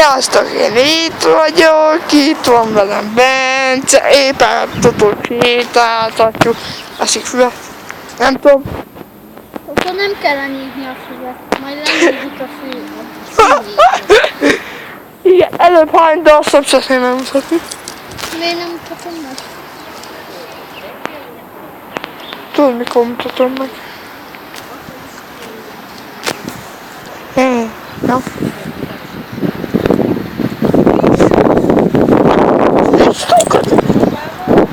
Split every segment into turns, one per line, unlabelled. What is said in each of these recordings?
Sziasztok, én itt vagyok, itt van velem Bence, éppen tudod sétáltatjuk, eszik füvet, nem tudom.
Akkor nem kell lenyízni a füvet, majd lenyízik a füvet.
Igen, előbb hány darszab szeretném megmutatni.
Miért nem mutatom meg?
Tudod, mikor mutatom meg. Na.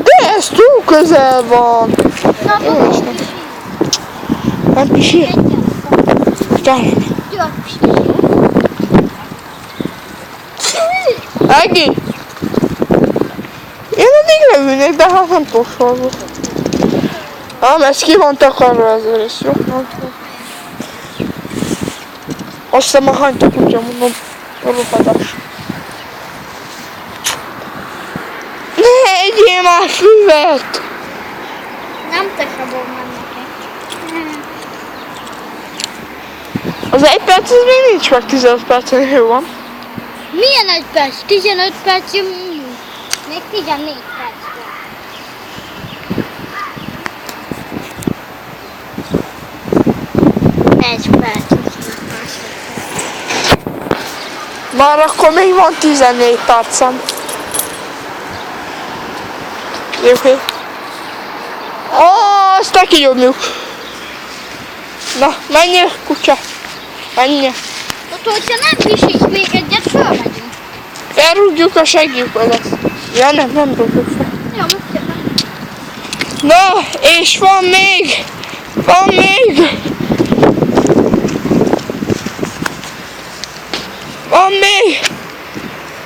De ez túl közel van.
Na,
Jó Isten. Nem pisil? Gyere.
jó, pisil.
Ági! Én addig leülnék, de hát nem tudok sorba. Ám ez ki van takarva ezzel is, jó? Azt hiszem a hányta kutya, mondom, a rohadás. Ne egyél már füvet!
Nem te sabon mennek.
Az egy perc, ez még nincs meg 15 percen, jó van.
Milyen egy perc? 15 perc jön minimum. Még 14 perc van. Egy perc.
Már akkor még van 14 percem. Jó. Azt neki nyomjuk. Na, menjél, kutya. Menjél.
Ott, hogyha nem pisít még egyet, fölmegyünk.
Elrúgjuk a segítőt. Ja, nem rúgjuk fel.
Jó, most jön.
Na, és van még. Van még.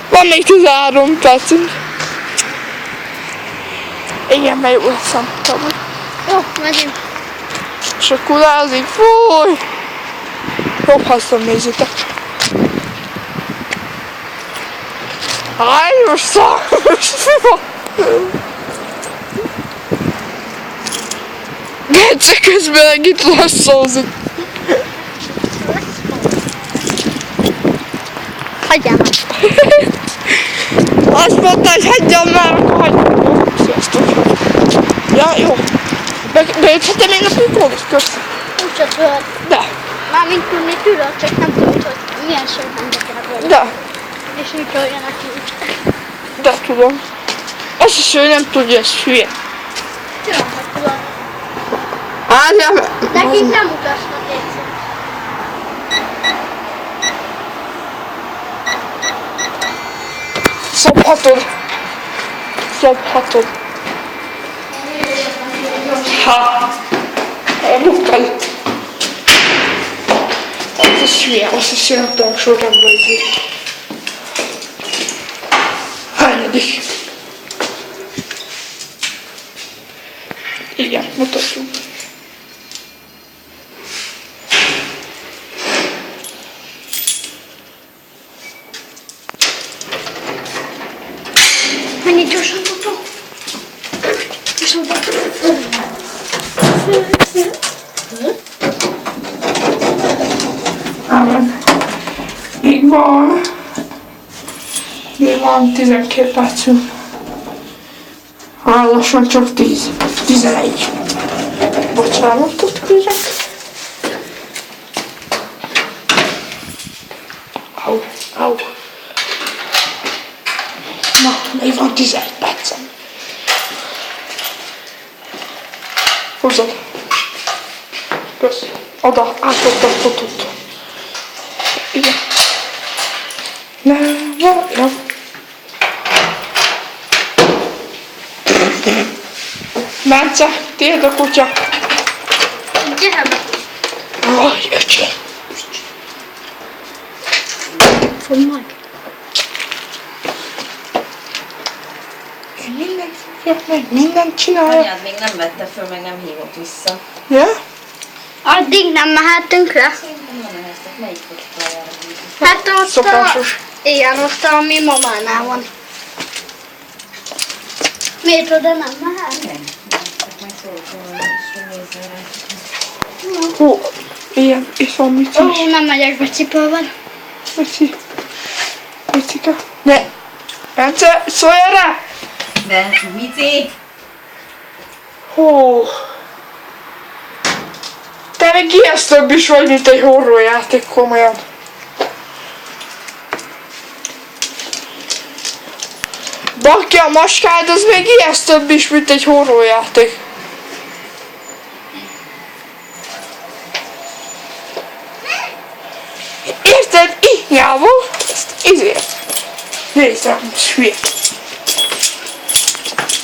Van még 13 percünk. Igen, mert jó leszem.
Jó, megyünk.
És akkor lázik, fúj! Jobb haszon nézzétek. Háj, most szar! Gence közben meg itt lasszózik.
Hagyjál már.
Azt mondta, hogy hagyjam már, akkor hagyjam. Sziasztok. Ja, jó. Beüthetem én a pitót, kösz.
Úgyse tudod.
De.
Mármint tudni tudod, csak nem tudod, hogy milyen sorban kell volna.
De.
És mit olyan úgy.
De tudom. Azt is ő nem tudja, ez hülye.
Tudom, hogy tudod.
Várjál,
Nekik nem utasnak egyszer.
Szophatod. Ha. Elbukkal. Az is hülye, azt is nem tudom sorrendben idő. Hányadik? Igen, mutatjuk.
Menj gyorsan, tudom. És oda.
Még van 12 percünk. Lassan csak 10. 11. Bocsánatot kérek. Au. Na, még van 11 percem. Húzzad. Kösz. Oda, átadott. Igen. Nem. Bence, tiéd a kutya.
Gyere be.
Aj, öcsém.
Fogd majd.
Én mindent fogjak meg, mindent csinálja.
Anyád még nem vette föl, meg nem hívott vissza.
Ja?
Addig nem mehetünk le.
Szerintem nem ehhez, melyik kocsikájára hívni?
Hát ott
Szokásos.
Igen, ott a mi mamánál van. Miért oda nem mehet?
Nem. Majd szólok volna, és nézve rá.
Hú, ilyen, és van mit is.
Nem megyek be cipővel.
Köszi. Bencika. Ne! Bence, szóljál rá!
Bence, Mici!
Hú. Te még ijesztőbb is vagy, mint egy horrorjáték, komolyan. Baki, a maskád az még ijesztőbb is, mint egy horrorjáték. Érted? Így nyávol? Ezt ezért. Nézd rám, hülye.